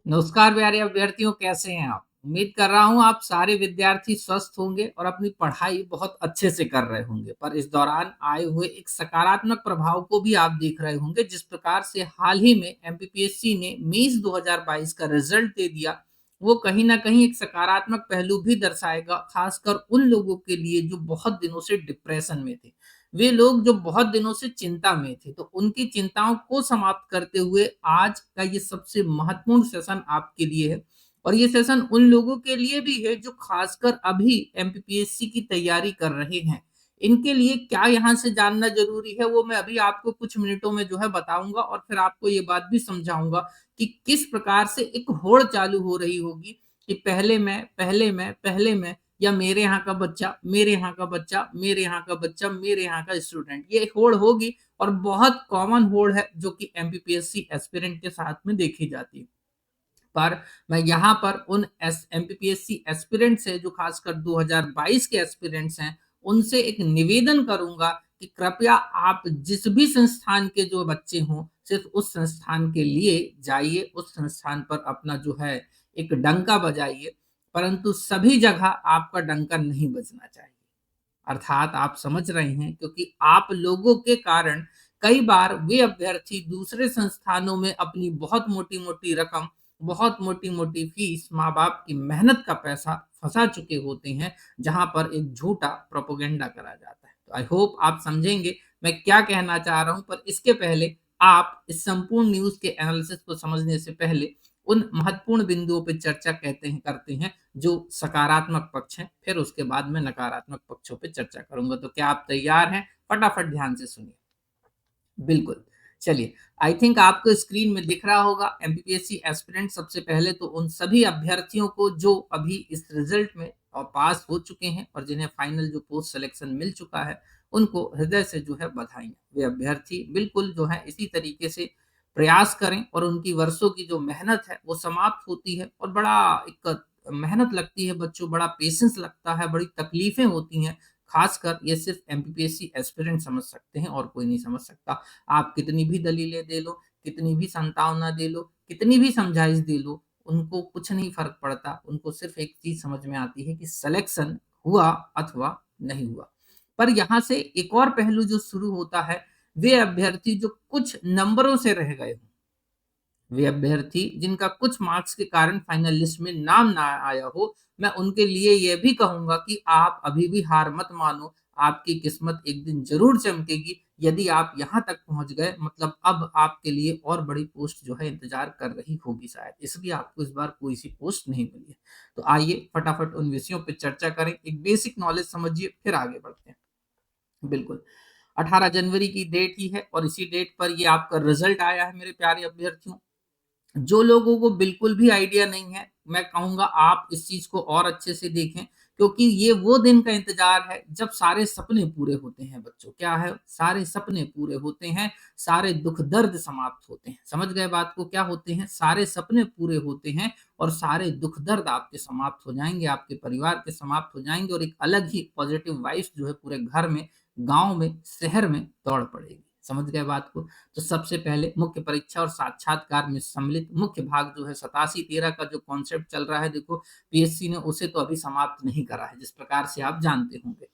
नमस्कार प्यारे अभ्यर्थियों, कैसे हैं आप? उम्मीद कर रहा हूँ आप सारे विद्यार्थी स्वस्थ होंगे और अपनी पढ़ाई बहुत अच्छे से कर रहे होंगे। पर इस दौरान आए हुए एक सकारात्मक प्रभाव को भी आप देख रहे होंगे, जिस प्रकार से हाल ही में एमपीपीएससी ने मेंस 2022 का रिजल्ट दे दिया। वो कहीं न कहीं एक सकारात्मक पहलू भी दर्शाएगा, खासकर उन लोगों के लिए जो बहुत दिनों से डिप्रेशन में थे। वे लोग जो बहुत दिनों से चिंता में थे, तो उनकी चिंताओं को समाप्त करते हुए आज का ये सबसे महत्वपूर्ण सेशन आपके लिए है। और ये सेशन उन लोगों के लिए भी है जो खासकर अभी एमपीपीएससी की तैयारी कर रहे हैं। इनके लिए क्या यहाँ से जानना ज़रूरी है, वो मैं अभी आपको कुछ मिनटों में जो है बताऊँगा, और फिर आपको ये बात भी समझाऊँगा कि किस प्रकार से एक होड़ चालू हो रही होगी कि पहले मैं या मेरे यहाँ का बच्चा, मेरे यहाँ का बच्चा, मेरे यहाँ का बच्चा, मेरे यहाँ का स्टूडेंट, ये होड़ होगी। और बहुत कॉमन होड़ है जो कि एमपीपीएससी एस्पिरेंट के साथ में देखी जाती है। पर मैं यहाँ पर उन एमपीपीएससी एस्पिरेंट से जो खासकर 2022 के एस्पिरेंट्स हैं, उनसे एक निवेदन करूंगा कि कृपया आप जिस भी संस्थान के जो बच्चे हों, सिर्फ उस संस्थान के लिए जाइए, उस संस्थान पर अपना जो है एक डंका बजाइए। परंतु सभी जगह आपका डंका नहीं बजना चाहिए। अर्थात आप समझ रहे हैं, क्योंकि आप लोगों के कारण कई बार वे अभ्यर्थी दूसरे संस्थानों में अपनी बहुत मोटी-मोटी रकम, बहुत मोटी-मोटी फीस, माँ-बाप की मेहनत का पैसा फँसा चुके होते हैं, जहाँ पर एक झूठा प्रोपेगेंडा करा जाता है। तो आई होप आप समझेंगे मैं क्या कहना चाह रहा हूँ। पर इसके पहले आप इस संपूर्ण न्यूज़ के एनालिसिस को समझने से पहले उन महत्वपूर्ण बिंदुओं पे चर्चा करते हैं जो सकारात्मक पक्ष हैं, फिर उसके बाद मैं नकारात्मक पक्षों पे चर्चा करूँगा। तो क्या आप तैयार हैं? फटाफट ध्यान से सुनिए। बिल्कुल। चलिए, आई थिंक आपको स्क्रीन में दिख रहा होगा एमपीपीएससी एस्पिरेंट। सबसे पहले तो उन सभी अभ्यर्थियों को जो अभी इस रिजल्ट में पास हो चुके हैं और जिन्हें फाइनल जो पोस्ट सिलेक्शन मिल चुका है, उनको हृदय से जो है बधाई। वे अभ्यर्थी बिल्कुल जो है इसी तरीके से प्रयास करें और उनकी वर्षों की जो मेहनत है वो समाप्त होती है, और बड़ा एक मेहनत लगती है बच्चों, बड़ा पेशेंस लगता है, बड़ी तकलीफें होती हैं। खासकर ये सिर्फ एमपीपीएससी एस्पिरेंट समझ सकते हैं और कोई नहीं समझ सकता। आप कितनी भी दलीलें दे लो, कितनी भी सांत्वना दे लो, कितनी भी समझाइश दे लो, उनको कुछ नहीं फ़र्क पड़ता। उनको सिर्फ़ एक चीज़ समझ में आती है कि सिलेक्शन हुआ अथवा नहीं हुआ। पर यहाँ से एक और पहलू जो शुरू होता है, वे अभ्यर्थी जो कुछ नंबरों से रह गए हों। वे अभ्यर्थी जिनका कुछ मार्क्स के कारण फाइनल लिस्ट में नाम ना आया हो, मैं उनके लिए यह भी कहूँगा कि आप अभी भी हार मत मानो। आपकी किस्मत एक दिन ज़रूर चमकेगी। यदि आप यहाँ तक पहुँच गए, मतलब अब आपके लिए और बड़ी पोस्ट जो है इंतज़ार कर रही होगी शायद, इसलिए आपको इस बार कोई-सी पोस्ट नहीं मिली है। तो आइए फटाफट उन विषयों पे चर्चा करें। एक बेसिक नॉलेज समझिए, फिर आगे बढ़ते हैं। बिल्कुल, 18 जनवरी की डेट ही है और इसी डेट पर ये आपका रिज़ल्ट आया है मेरे प्यारे अभ्यर्थियों। जो लोगों को बिल्कुल भी आइडिया नहीं है, मैं कहूँगा आप इस चीज़ को और अच्छे से देखें, क्योंकि ये वो दिन का इंतज़ार है जब सारे सपने पूरे होते हैं बच्चों। क्या है? सारे सपने पूरे होते हैं, सारे दुःख-दर्द समाप्त होते हैं। समझ गए बात को? क्या होते हैं? सारे सपने पूरे होते हैं और सारे दुःख-दर्द आपके समाप्त हो जाएँगे, आपके परिवार के समाप्त हो जाएँगे, और एक अलग ही पॉज़िटिव वाइब्स जो है पूरे घर में, गाँव में, शहर में दौड़ पड़ेगी। समझ गए बात को? तो सबसे पहले मुख्य परीक्षा और साक्षात्कार में सम्मिलित मुख्य भाग जो है 87-13 का जो कॉन्सेप्ट चल रहा है, देखो पीएससी ने उसे तो अभी समाप्त नहीं करा है, जिस प्रकार से आप जानते होंगे।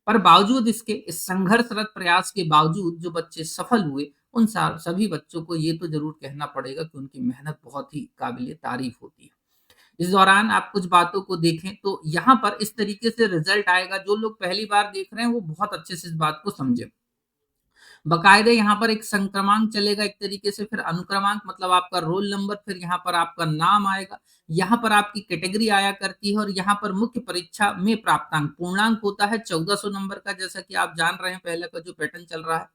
पर बावजूद इसके, इस संघर्षरत प्रयास के बावजूद जो बच्चे सफल हुए, उन सभी बच्चों को ये तो जरूर कहना पड़ेगा कि उनकी मेहनत बहुत ही काबिले तारीफ होती है। इस दौरान आप कुछ बातों को देखें तो यहाँ पर इस तरीके से रिजल्ट आएगा। जो लोग पहली बार देख रहे हैं वो बहुत अच्छे से इस बात को समझे। बाकायदे यहाँ पर एक संक्रमांक चलेगा एक तरीके से, फिर अनुक्रमांक मतलब आपका रोल नंबर, फिर यहाँ पर आपका नाम आएगा, यहाँ पर आपकी कैटेगरी आया करती है, और यहाँ पर मुख्य परीक्षा में प्राप्तांक पूर्णांक होता है 1400 नंबर का, जैसा कि आप जान रहे हैं पहले का जो पैटर्न चल रहा है।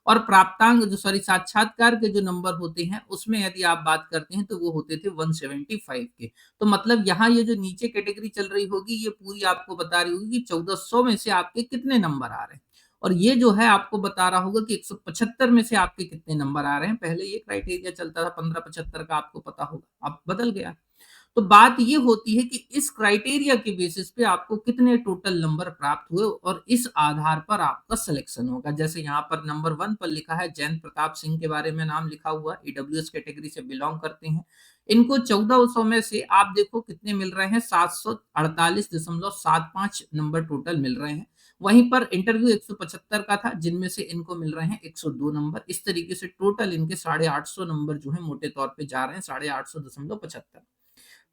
और प्राप्तांक जो सॉरी साक्षात्कार के जो नंबर होते हैं उसमें यदि आप बात करते हैं तो वो होते थे 175 के। तो मतलब यहाँ ये जो नीचे कैटेगरी चल रही होगी ये पूरी आपको बता रही होगी कि 1400 में से आपके कितने नंबर आ रहे हैं, और ये जो है आपको बता रहा होगा कि 175 में से आपके कितने नंबर आ रहे हैं। पहले ये क्राइटेरिया चलता था 15-75 का, आपको पता होगा, अब बदल गया। तो बात ये होती है कि इस क्राइटेरिया के बेसिस पे आपको कितने टोटल नंबर प्राप्त हुए और इस आधार पर आपका सिलेक्शन होगा। जैसे यहाँ पर नंबर 1 पर लिखा है जैन प्रताप सिंह के बारे में नाम लिखा हुआ, ईडब्ल्यूएस कैटेगरी से बिलोंग करते हैं। इनको 1400 में से आप देखो कितने मिल रहे हैं, 748.75 नंबर टोटल मिल रहे हैं। वहीं पर इंटरव्यू 175 का था, जिनमें से इनको मिल रहे हैं 102 नंबर। इस तरीके से टोटल इनके 850 नंबर जो है मोटे तौर पे जा रहे हैं, 850.75।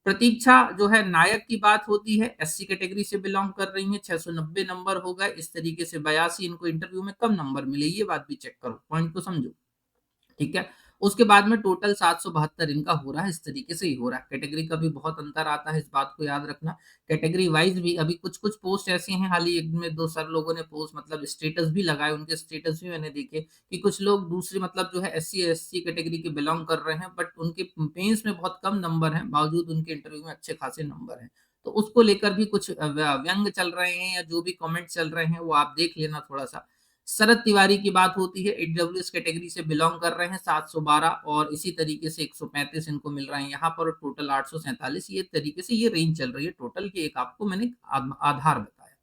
प्रतीक्षा जो है नायक की बात होती है, एससी कैटेगरी से बिलोंग कर रही हैं, 690 नंबर हो गए। इस तरीके से 82 इनको इंटरव्यू में कम नंबर मिले, ये बात भी चेक करो, पॉइंट को समझो। ठीक है। उसके बाद में टोटल 772 इनका हो रहा है, इस तरीके से ही हो रहा है। कैटेगरी का भी बहुत अंतर आता है, इस बात को याद रखना। कैटेगरी वाइज भी अभी कुछ कुछ पोस्ट ऐसी हैं, हाल ही एक में दो सर लोगों ने पोस्ट मतलब स्टेटस भी लगाए, उनके स्टेटस भी मैंने देखे कि कुछ लोग दूसरी मतलब जो है एससी एससी कैटेगरी के बिलोंग कर रहे हैं, बट उनके मेंस में बहुत कम नंबर हैं, बावजूद उनके इंटरव्यू में अच्छे खासे नंबर हैं। तो उसको लेकर भी कुछ व्यंग चल रहे हैं या जो भी कमेंट चल रहे हैं वो आप देख लेना थोड़ा सा। शरद तिवारी की बात होती है, ईडब्ल्यूएस कैटेगरी से बिलोंग कर रहे हैं, 712, और इसी तरीके से 135 इनको मिल रहे हैं यहाँ पर, टोटल 847। ये तरीके से ये रेंज चल रही है टोटल की, एक आपको मैंने आधार बताया।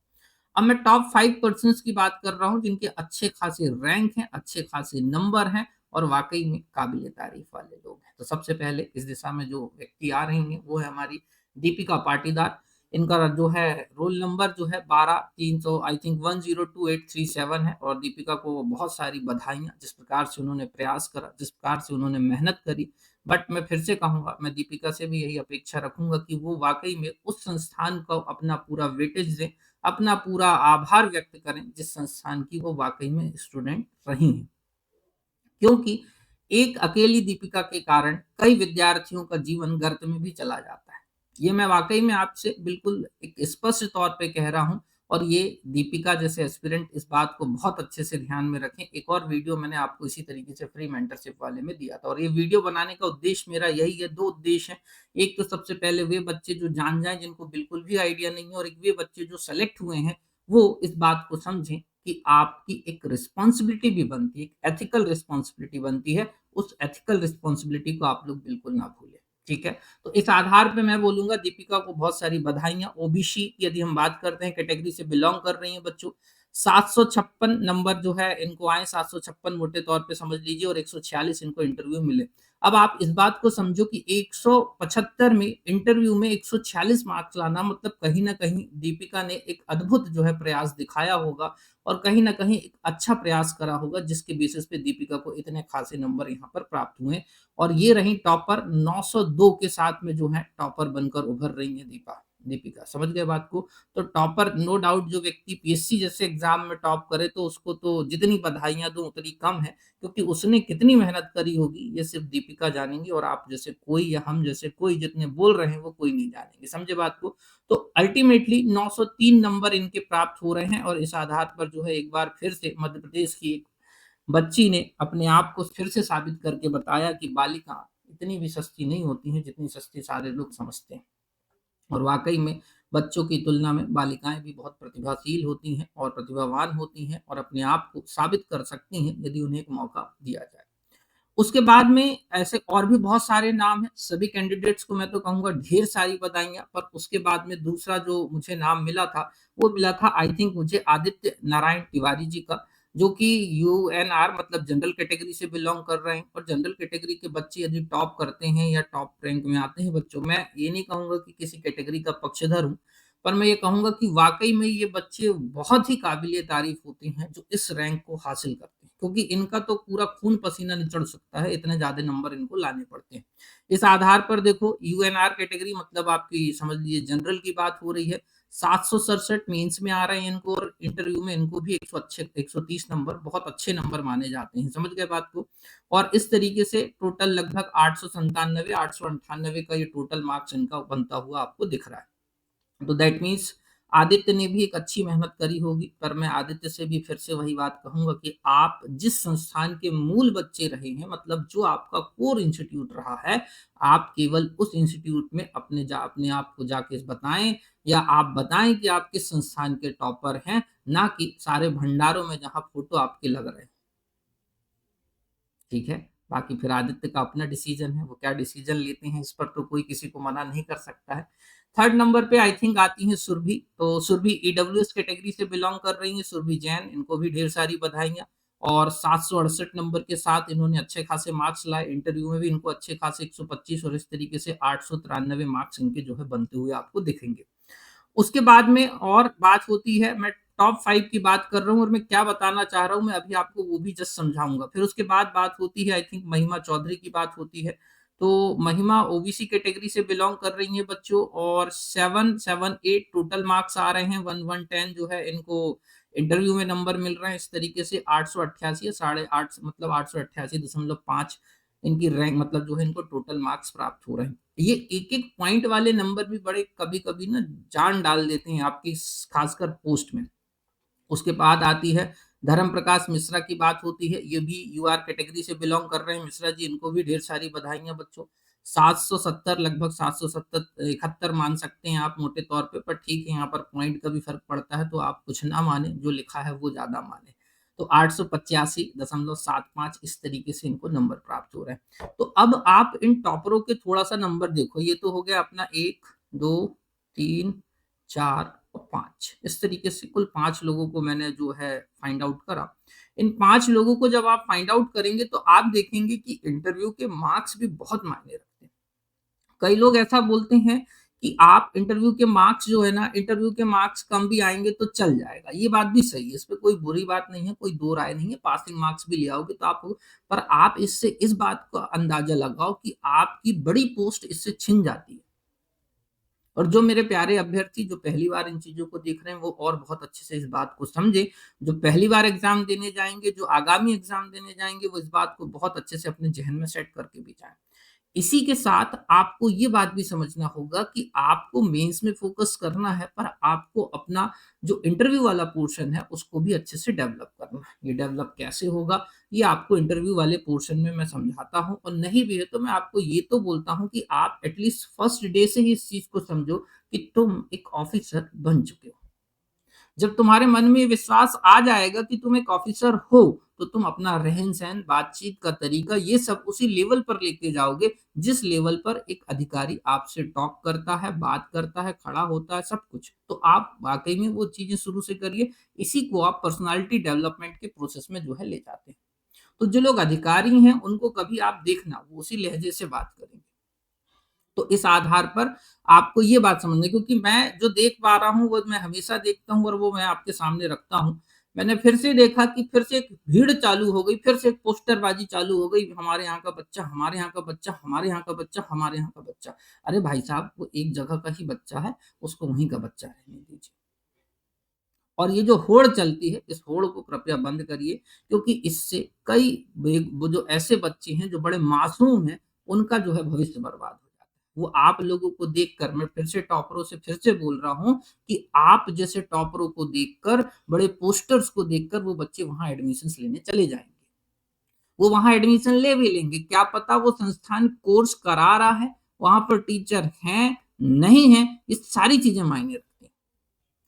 अब मैं टॉप 5% की बात कर रहा हूँ, जिनके अच्छे खासे रैंक हैं, अच्छे खासे नंबर हैं और वाकई में काबिल तारीफ वाले लोग हैं। तो सबसे पहले इस दिशा में जो व्यक्ति आ रही हैं वो है हमारी दीपिका पाटीदार। इनका जो है रोल नंबर जो है 12 300 आई थिंक 102837 है, और दीपिका को बहुत सारी बधाइयां, जिस प्रकार से उन्होंने प्रयास करा, जिस प्रकार से उन्होंने मेहनत करी। बट मैं फिर से कहूंगा, मैं दीपिका से भी यही अपेक्षा रखूंगा कि वो वाकई में उस संस्थान को अपना पूरा वेटेज दें, अपना पूरा आभार व्यक्त करें जिस संस्थान की वो वाकई में स्टूडेंट रही हैं। क्योंकि एक अकेली दीपिका के कारण कई विद्यार्थियों का जीवन गर्त में भी चला जाता है। ये मैं वाकई में आपसे बिल्कुल एक स्पष्ट तौर पे कह रहा हूँ, और ये दीपिका जैसे एस्पिरेंट इस बात को बहुत अच्छे से ध्यान में रखें। एक और वीडियो मैंने आपको इसी तरीके से फ्री मेंटरशिप वाले में दिया था, और ये वीडियो बनाने का उद्देश्य मेरा यही है, दो उद्देश्य हैं। एक तो सबसे पहले वे बच्चे जो जान जाएं जिनको बिल्कुल भी आइडिया नहीं है, और एक वे बच्चे जो सेलेक्ट हुए हैं वो इस बात को समझें कि आपकी एक रिस्पॉन्सिबिलिटी भी बनती है, एक एथिकल रिस्पॉन्सिबिलिटी बनती है। उस एथिकल रिस्पॉन्सिबिलिटी को आप लोग बिल्कुल ना भूलें। ठीक है। तो इस आधार पे मैं बोलूंगा दीपिका को बहुत सारी बधाइयां। ओबीसी की यदि हम बात करते हैं, कैटेगरी से बिलोंग कर रही हैं बच्चों, 756 नंबर जो है इनको आए, 756 मोटे तौर पे समझ लीजिए, और 146 इनको इंटरव्यू मिले। अब आप इस बात को समझो कि 175 में इंटरव्यू में 146 मार्क्स लाना मतलब कहीं ना कहीं दीपिका ने एक अद्भुत जो है प्रयास दिखाया होगा, और कहीं ना कहीं एक अच्छा प्रयास करा होगा, जिसके बेसिस पे दीपिका को इतने खासे नंबर यहाँ पर प्राप्त हुए। और ये रही टॉपर, 902 के साथ में जो है टॉपर बनकर उभर रही है दीपिका, समझ गए बात को। तो टॉपर नो डाउट, जो व्यक्ति पीएससी जैसे एग्जाम में टॉप करे तो उसको तो जितनी बधाइयां दो उतनी कम है, क्योंकि उसने कितनी मेहनत करी होगी ये सिर्फ दीपिका जानेंगी, और आप जैसे कोई या हम जैसे कोई जितने बोल रहे हैं वो कोई नहीं जानेंगे, समझे बात को। तो अल्टीमेटली 903 नंबर इनके प्राप्त हो रहे हैं, और इस आधार पर जो है एक बार फिर से मध्य प्रदेश की एक बच्ची ने अपने आप को फिर से साबित करके बताया कि बालिका इतनी भी सस्ती नहीं होती हैं जितनी सस्ती सारे लोग समझते हैं। और वाकई में बच्चों की तुलना में बालिकाएं भी बहुत प्रतिभाशील होती हैं और प्रतिभावान होती हैं, और अपने आप को साबित कर सकती हैं यदि उन्हें एक मौका दिया जाए। उसके बाद में ऐसे और भी बहुत सारे नाम हैं, सभी कैंडिडेट्स को मैं तो कहूंगा ढेर सारी बधाइयां। पर उसके बाद में दूसरा जो मुझे नाम मिला था, वो मिला था आई थिंक मुझे आदित्य नारायण तिवारी जी का, जो कि यूएनआर मतलब जनरल कैटेगरी से बिलोंग कर रहे हैं। और जनरल कैटेगरी के बच्चे यदि टॉप करते हैं या टॉप रैंक में आते हैं बच्चों, मैं ये नहीं कहूंगा कि किसी कैटेगरी का पक्षधर हूँ, पर मैं ये कहूंगा कि वाकई में ये बच्चे बहुत ही काबिलियत तारीफ होते हैं जो इस रैंक को हासिल करते हैं, क्योंकि इनका तो पूरा खून पसीना निचड़ सकता है, इतने ज्यादा नंबर इनको लाने पड़ते हैं। इस आधार पर देखो, यूएनआर कैटेगरी मतलब आपकी समझ लीजिए जनरल की बात हो रही है, 767 मेंस में आ रहे हैं इनको, और इंटरव्यू में इनको भी 130 नंबर बहुत अच्छे नंबर माने जाते हैं, समझ गए बात को। और इस तरीके से टोटल लगभग 897 898 का ये टोटल मार्क्स इनका बनता हुआ आपको दिख रहा है। तो दैट मीन्स आदित्य ने भी एक अच्छी मेहनत करी होगी। पर मैं आदित्य से भी फिर से वही बात कहूंगा कि आप जिस संस्थान के मूल बच्चे रहे हैं, मतलब जो आपका कोर इंस्टीट्यूट रहा है, आप केवल उस इंस्टीट्यूट में अपने आप को जाके बताएं, या आप बताएं कि आप किस संस्थान के टॉपर हैं, ना कि सारे भंडारों में जहां फोटो आपके लग रहे हैं। ठीक है। बाकी फिर आदित्य का अपना डिसीजन है, वो क्या डिसीजन लेते हैं इस पर तो कोई किसी को मना नहीं कर सकता है। थर्ड नंबर पे आई थिंक आती हैं सुरभि। तो सुरभि ईडब्ल्यूएस कैटेगरी से बिलोंग कर रही हैं, सुरभि जैन, इनको भी ढेर सारी बधाइयां। और 768 नंबर के साथ इन्होंने अच्छे खासे मार्क्स लाए। इंटरव्यू में भी इनको अच्छे खासे 125 और इस तरीके से 893 मार्क्स इनके जो है बनते हुए आपको दिखेंगे। उसके बाद में और बात होती है, मैं टॉप 5 की बात कर रहा हूँ और मैं क्या बताना चाह रहा हूँ मैं अभी आपको वो भी जस्ट समझाऊंगा। फिर उसके बाद बात होती है, आई थिंक महिमा चौधरी की बात होती है। तो महिमा ओबीसी कैटेगरी से बिलोंग कर रही हैं बच्चों, और 778 टोटल मार्क्स आ रहे हैं। 1110 जो है इनको इंटरव्यू में नंबर मिल रहे हैं। इस तरीके से 888 साढ़े आठ मतलब 888.5 इनकी रैंक मतलब जो है इनको टोटल मार्क्स प्राप्त हो रहे हैं। ये एक एक पॉइंट वाले नंबर भी बड़े कभी कभी ना जान डाल देते हैं आपकी खासकर पोस्ट में। उसके बाद आती है धर्म प्रकाश मिश्रा की बात होती है। ये भी यूआर कैटेगरी से बिलोंग कर रहे हैं मिश्रा जी, इनको भी ढेर सारी बधाइयां बच्चों। 770 लगभग 770 71 मान सकते हैं आप मोटे तौर पे, पर ठीक है यहाँ पर पॉइंट का भी फर्क पड़ता है, तो आप कुछ ना माने, जो लिखा है वो ज्यादा माने। तो 885.75 इस तरीके से इनको नंबर प्राप्त हो रहे हैं। तो अब आप इन टॉपरों के थोड़ा सा नंबर देखो। ये तो हो गया अपना 1 2 3 4 और 5, इस तरीके से कुल 5 लोगों को मैंने जो है फाइंड आउट करा। इन 5 लोगों को जब आप फाइंड आउट करेंगे तो आप देखेंगे कि इंटरव्यू के मार्क्स भी बहुत मायने रखते हैं। कई लोग ऐसा बोलते हैं कि आप इंटरव्यू के मार्क्स जो है ना, इंटरव्यू के मार्क्स कम भी आएंगे तो चल जाएगा। ये बात भी सही है, इस पे कोई बुरी बात नहीं है, कोई दो राय नहीं है। पासिंग मार्क्स भी ले आओगे तो आप, पर आप इससे इस बात का अंदाजा लगाओ कि आपकी बड़ी पोस्ट इससे छिन जाती है। और जो मेरे प्यारे अभ्यर्थी जो पहली बार इन चीजों को देख रहे हैं वो और बहुत अच्छे से इस बात को समझे। जो पहली बार एग्जाम देने जाएंगे, जो आगामी एग्जाम देने जाएंगे, वो इस बात को बहुत अच्छे से अपने जहन में सेट करके भी जाएं। इसी के साथ आपको ये बात भी समझना होगा कि आपको मेंस में फोकस करना है, पर आपको अपना जो इंटरव्यू वाला पोर्शन है उसको भी अच्छे से डेवलप करना है। ये डेवलप कैसे होगा, ये आपको इंटरव्यू वाले पोर्शन में मैं समझाता हूं। और नहीं भी है तो मैं आपको ये तो बोलता हूं कि आप एटलीस्ट फर्स्ट डे से ही इस चीज को समझो कि तुम एक ऑफिसर बन चुके हो। जब तुम्हारे मन में विश्वास आ जाएगा कि तुम एक ऑफिसर हो, तो तुम अपना रहन सहन, बातचीत का तरीका, ये सब उसी लेवल पर लेके जाओगे जिस लेवल पर एक अधिकारी आपसे टॉक करता है, बात करता है, खड़ा होता है, सब कुछ। तो आप वाकई में वो चीजें शुरू से करिए। इसी को आप पर्सनालिटी डेवलपमेंट के प्रोसेस में जो है ले जाते हैं। तो जो लोग अधिकारी हैं उनको कभी आप देखना वो उसी लहजे से बात करेंगे। तो इस आधार पर आपको ये बात समझनी, क्योंकि मैं जो देख पा रहा हूँ वो मैं हमेशा देखता हूँ और वो मैं आपके सामने रखता हूँ। मैंने फिर से देखा कि फिर से एक भीड़ चालू हो गई, फिर से एक पोस्टरबाजी चालू हो गई, हमारे यहाँ का बच्चा, हमारे यहाँ का बच्चा, हमारे यहाँ का बच्चा, हमारे यहाँ का बच्चा। अरे भाई साहब, वो एक जगह का ही बच्चा है, उसको वहीं का बच्चा रहने दीजिए। और ये जो होड़ चलती है, इस होड़ को कृपया बंद करिए, क्योंकि इससे कई वो जो ऐसे बच्चे हैं जो बड़े मासूम हैं, उनका जो है भविष्य बर्बाद हो जाता है। वो आप लोगों को देखकर, मैं फिर से टॉपरों से फिर से बोल रहा हूं कि आप जैसे टॉपरों को देखकर, बड़े पोस्टर्स को देखकर वो बच्चे वहां एडमिशन लेने चले जाएंगे। वो वहां एडमिशन ले भी लेंगे, क्या पता वो संस्थान कोर्स करा रहा है, वहां पर टीचर हैं नहीं है, ये सारी चीजें मायने रखती हैं।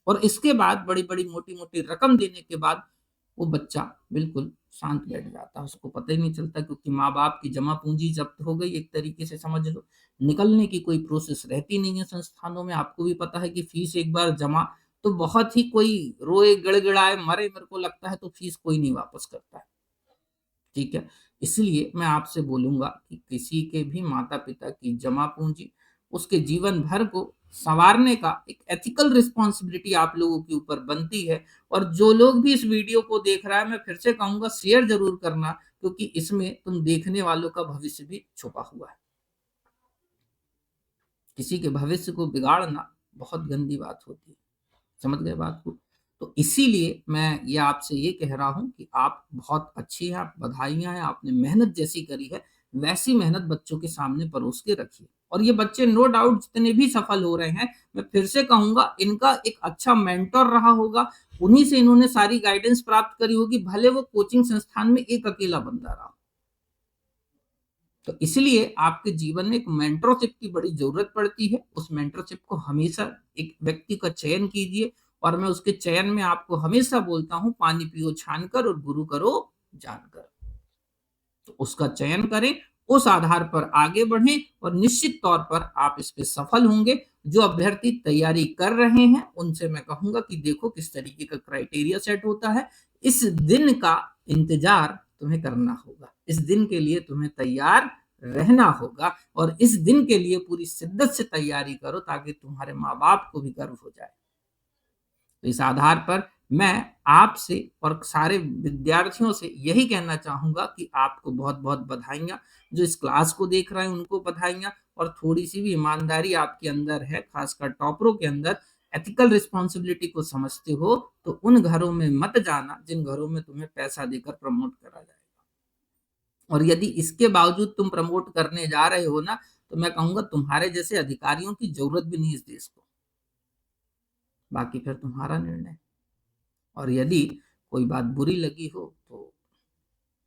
और इसके बाद बड़ी बड़ी मोटी मोटी रकम देने के बाद वो बच्चा बिल्कुल शांत बैठ जाता है, उसको पता ही नहीं चलता, क्योंकि माँ बाप की जमा पूंजी जब्त हो गई, एक तरीके से समझ लो। निकलने की कोई प्रोसेस रहती नहीं है संस्थानों में। आपको भी पता है कि फीस एक बार जमा तो बहुत ही, कोई रोए गिड़गिड़ाए मरे, मेरे को लगता है, तो फीस कोई नहीं वापस करता है। ठीक है, इसलिए मैं आपसे बोलूंगा कि किसी के भी माता पिता की जमा पूंजी, उसके जीवन भर को संवारने का एक एथिकल रिस्पॉन्सिबिलिटी आप लोगों के ऊपर बनती है। और जो लोग भी इस वीडियो को देख रहा है, मैं फिर से कहूंगा शेयर जरूर करना, क्योंकि इसमें तुम देखने वालों का भविष्य भी छुपा हुआ है। किसी के भविष्य को बिगाड़ना बहुत गंदी बात होती है, समझ गए बात को। तो इसीलिए मैं ये आपसे ये कह रहा हूं कि आप बहुत अच्छी हैं, आप बधाइयां हैं, आपने मेहनत जैसी करी है वैसी मेहनत बच्चों के सामने परोस के रखिए। और ये बच्चे नो डाउट जितने भी सफल हो रहे हैं, मैं फिर से कहूंगा, इनका एक अच्छा मेंटर रहा होगा, उन्हीं से इन्होंने सारी गाइडेंस प्राप्त करी होगी, भले वो कोचिंग संस्थान में एक अकेला बंदा रहा। तो इसलिए आपके जीवन में एक मेंटरशिप की बड़ी जरूरत पड़ती है। उस मेंटरशिप को हमेशा एक व्यक्ति का चयन कीजिए, और मैं उसके चयन में आपको हमेशा बोलता हूं, पानी पियो छानकर और गुरु करो जानकर। तो उसका चयन करें, उस आधार पर आगे बढ़ें, और निश्चित तौर पर आप इस पे सफल होंगे। जो अभ्यर्थी तैयारी कर रहे हैं उनसे मैं कहूंगा कि देखो किस तरीके का क्राइटेरिया सेट होता है। इस दिन का इंतजार तुम्हें करना होगा, इस दिन के लिए तुम्हें तैयार रहना होगा और इस दिन के लिए पूरी शिद्दत से तैयारी करो ताकि तुम्हारे माँ बाप को भी गर्व हो जाए। तो इस आधार पर मैं आपसे और सारे विद्यार्थियों से यही कहना चाहूंगा कि आपको बहुत बहुत बधाइयाँ, जो इस क्लास को देख रहे हैं उनको बधाइयाँ, और थोड़ी सी भी ईमानदारी आपके अंदर है, खासकर टॉपरों के अंदर एथिकल रिस्पॉन्सिबिलिटी को समझते हो, तो उन घरों में मत जाना जिन घरों में तुम्हें पैसा देकर प्रमोट करा जाएगा। और यदि इसके बावजूद तुम प्रमोट करने जा रहे हो ना, तो मैं कहूंगा तुम्हारे जैसे अधिकारियों की जरूरत भी नहीं इस देश को। बाकी फिर तुम्हारा निर्णय। और यदि कोई बात बुरी लगी हो तो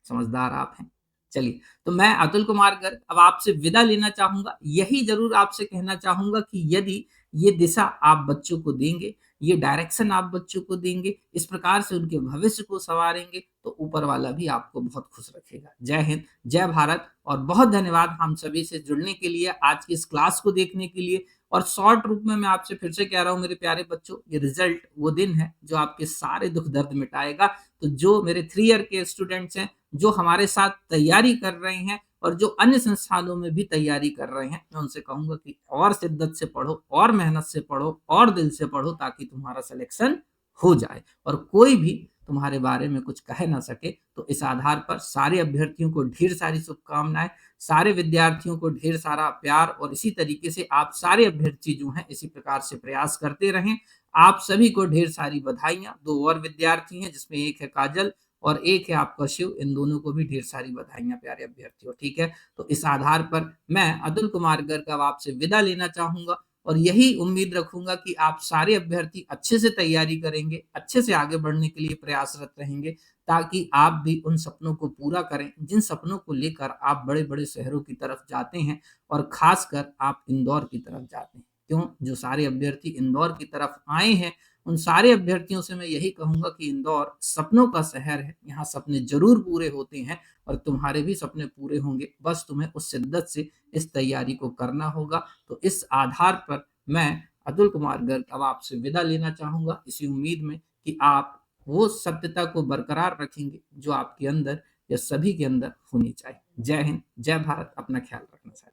समझदार आप हैं। चलिए, तो मैं अतुल कुमार गर्ग अब आपसे विदा लेना चाहूंगा। यही जरूर आपसे कहना चाहूंगा कि यदि ये दिशा आप बच्चों को देंगे, ये डायरेक्शन आप बच्चों को देंगे, इस प्रकार से उनके भविष्य को संवारेंगे, तो ऊपर वाला भी आपको बहुत खुश रखेगा। जय हिंद, जय भारत, और बहुत धन्यवाद हम सभी से जुड़ने के लिए, आज की इस क्लास को देखने के लिए। और शॉर्ट रूप में मैं आपसे फिर से कह रहा हूं मेरे प्यारे बच्चों, ये रिजल्ट वो दिन है जो आपके सारे दुख दर्द मिटाएगा। तो जो मेरे 3 ईयर के स्टूडेंट्स हैं, जो हमारे साथ तैयारी कर रहे हैं और जो अन्य संस्थानों में भी तैयारी कर रहे हैं, मैं उनसे कहूंगा कि और शिद्दत से पढ़ो, और मेहनत से पढ़ो, और दिल से पढ़ो, ताकि तुम्हारा सिलेक्शन हो जाए और कोई भी तुम्हारे बारे में कुछ कह ना सके। तो इस आधार पर सारे अभ्यर्थियों को ढेर सारी शुभकामनाएं, सारे विद्यार्थियों को ढेर सारा प्यार, और इसी तरीके से आप सारे अभ्यर्थी जो हैं इसी प्रकार से प्रयास करते रहें। आप सभी को ढेर सारी बधाइयां। 2 और विद्यार्थी हैं जिसमें एक है काजल और एक है आपका शिव, इन दोनों को भी ढेर सारी बधाइयां प्यारे अभ्यर्थियों। ठीक है, तो इस आधार पर मैं अतुल कुमार गर्ग अब आपसे विदा लेना चाहूंगा और यही उम्मीद रखूंगा कि आप सारे अभ्यर्थी अच्छे से तैयारी करेंगे, अच्छे से आगे बढ़ने के लिए प्रयासरत रहेंगे, ताकि आप भी उन सपनों को पूरा करें जिन सपनों को लेकर आप बड़े बड़े शहरों की तरफ जाते हैं, और खासकर आप इंदौर की तरफ जाते हैं। क्यों, जो सारे अभ्यर्थी इंदौर की तरफ आए हैं, उन सारे अभ्यर्थियों से मैं यही कहूंगा कि इंदौर सपनों का शहर है, यहाँ सपने जरूर पूरे होते हैं और तुम्हारे भी सपने पूरे होंगे, बस तुम्हें उस शिद्दत से इस तैयारी को करना होगा। तो इस आधार पर मैं अतुल कुमार गर्ग अब आपसे विदा लेना चाहूंगा, इसी उम्मीद में कि आप वो सत्यता को बरकरार रखेंगे जो आपके अंदर या सभी के अंदर होनी चाहिए। जय हिंद, जय भारत, अपना ख्याल रखना चाहिए।